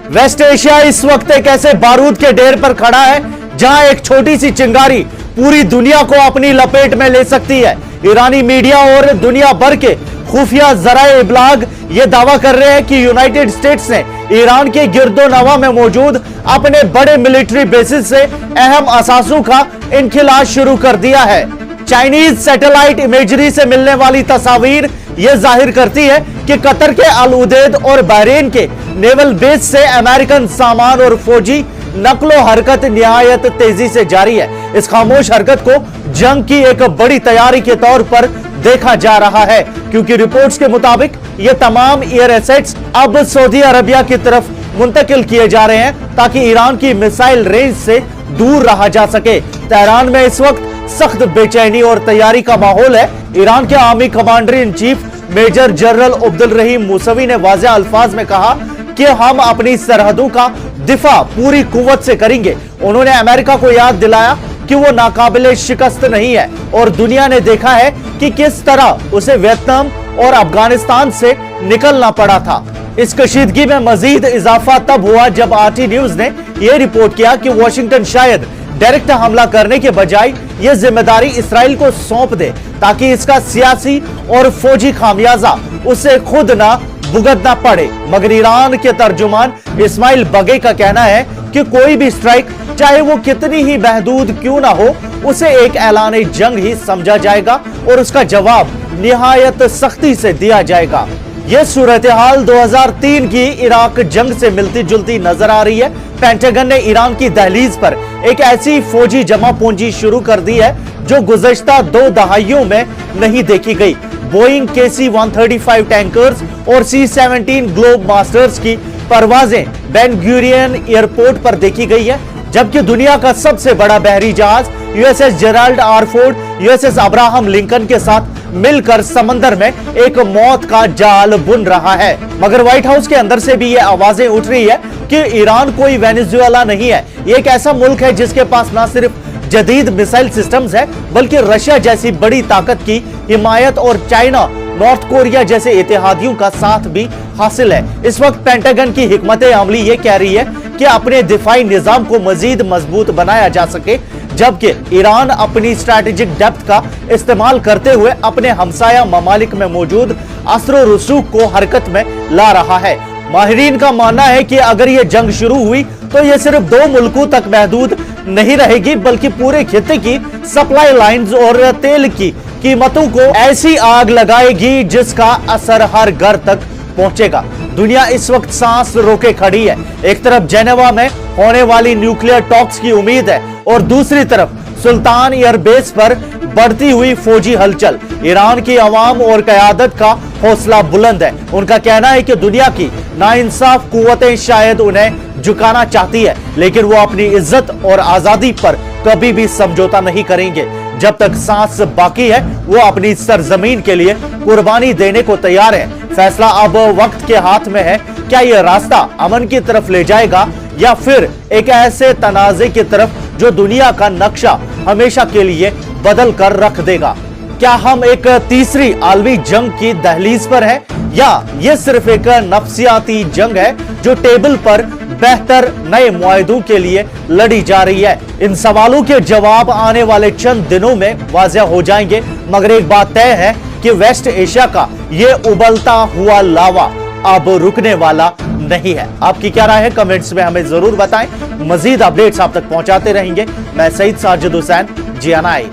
Waste Asia इस वक्त एक ऐसे बारूद के ढेर पर खड़ा है जहां एक छोटी सी चिंगारी पूरी दुनिया को अपनी लपेट में ले सकती है। ईरानी मीडिया और दुनिया भर के खुफिया जराए इब्लाग ये दावा कर रहे हैं कि यूनाइटेड स्टेट्स ने ईरान के गिरदोनवा में मौजूद अपने बड़े मिलिट्री बेसिस से अहम असासों का इनखिला शुरू कर दिया है। चाइनीज सैटेलाइट इमेजरी से मिलने वाली तस्वीर यह जाहिर करती है कि कतर के अल उदेद और बहरीन के नेवल बेस से अमेरिकन सामान और फौजी नकलो हरकत निहायत तेजी से जारी है। इस खामोश हरकत को जंग की एक बड़ी तैयारी के तौर पर देखा जा रहा है, क्योंकि रिपोर्ट्स के मुताबिक ये तमाम एयर एसेट्स अब सऊदी अरबिया की तरफ मुंतकिल किए जा रहे हैं ताकि ईरान की मिसाइल रेंज से दूर रहा जा सके। तेहरान में इस वक्त सख्त बेचैनी और तैयारी का माहौल है। ईरान के army commander in chief major general Abdul Rahim Mousavi ने वाज़ेह अल्फाज में कहा कि हम अपनी सरहदों का दिफा पूरी कुव्वत से करेंगे। उन्होंने अमेरिका को याद दिलाया कि वो नाकाबिले शिकस्त नहीं है और दुनिया ने देखा है कि किस तरह उसे वियतनाम और अफगानिस्तान से निकलना पड़ा था। इस कशीदगी में मजीद इजाफा तब हुआ जब आरटी न्यूज ने यह रिपोर्ट किया कि वॉशिंगटन शायद डायरेक्ट हमला करने के बजाय यह जिम्मेदारी इसराइल को सौंप दे ताकि इसका सियासी और फौजी खामियाजा उसे खुद ना भुगतना पड़े। मगर ईरान के तर्जुमान इस्माइल बगे का कहना है कि कोई भी स्ट्राइक चाहे वो कितनी ही महदूद क्यों ना हो, उसे एक ऐलान जंग ही समझा जाएगा और उसका जवाब निहायत सख्ती से दिया जाएगा। यह सूरत हाल 2003 की इराक जंग से मिलती जुलती नजर आ रही है। पेंटागन ने ईरान की दहलीज पर एक ऐसी फौजी जमा पूंजी शुरू कर दी है जो गुज़श्ता 2 दहाइयों में नहीं देखी गई। बोइंग KC-135 टैंकर्स और C-17 ग्लोब मास्टर्स की परवाजें बेन गुरियन एयरपोर्ट पर देखी गई है, जबकि दुनिया का सबसे बड़ा बहरी जहाज USS Gerald R Ford USS Abraham Lincoln के साथ मिलकर समंदर में एक मौत का जाल बुन रहा है। मगर व्हाइट हाउस के अंदर से भी ये आवाजें उठ रही है कि ईरान कोई वेनेजुएला नहीं है। ये एक ऐसा मुल्क है जिसके पास ना सिर्फ जदीद मिसाइल सिस्टम्स है बल्कि रशिया जैसी बड़ी ताकत की हिमायत और चाइना, नॉर्थ कोरिया जैसे इत्तेहादियों का साथ भी हासिल है। इस वक्त पेंटागन की हिकमत अमली ये कह रही है कि अपने दिफाई निजाम को मजीद मजबूत बनाया जा सके, जबकि ईरान अपनी स्ट्रैटेजिक डेप्थ का इस्तेमाल करते हुए अपने हमसाया ममालिक में मौजूद असर रसूख को हरकत में ला रहा है। माहिरीन का मानना है कि अगर ये जंग शुरू हुई तो ये सिर्फ 2 मुल्कों तक महदूद नहीं रहेगी बल्कि पूरे खित्ते की सप्लाई लाइंस और तेल की कीमतों को ऐसी आग लगाएगी जिसका असर हर घर तक पहुंचेगा। दुनिया इस वक्त सांस रोके खड़ी है। एक तरफ जेनेवा में होने वाली न्यूक्लियर टॉक्स की उम्मीद है और दूसरी तरफ सुल्तान एयरबेस पर बढ़ती हुई फौजी हलचल। ईरान की अवाम और कयादत का हौसला बुलंद है। उनका कहना है कि दुनिया की नाइंसाफ कुव्वतें शायद उन्हें झुकाना चाहती है, लेकिन वो अपनी इज्जत और आजादी पर कभी भी समझौता नहीं करेंगे। जब तक सांस बाकी है वो अपनी सरजमीन के लिए कुर्बानी देने को तैयार है। फैसला अब वक्त के हाथ में है। क्या यह रास्ता अमन की तरफ ले जाएगा या फिर एक ऐसे तनाज़े की तरफ जो दुनिया का नक्शा हमेशा के लिए बदल कर रख देगा? क्या हम एक तीसरी आलमी जंग की दहलीज पर हैं या ये सिर्फ एक नफ्सियाती जंग है जो टेबल पर बेहतर नए मुआहदों के लिए लड़ी जा रही है? इन सवालों के जवाब आने वाले चंद दिनों में वाज़ेह हो जाएंगे। मगर एक बात तय है कि वेस्ट एशिया का ये उबलता हुआ लावा अब रुकने वाला नहीं है। आपकी क्या राय है? कमेंट्स में हमें जरूर बताएं। मजीद अपडेट्स आप तक पहुंचाते रहेंगे। मैं सईद साजिद हुसैन, GNI।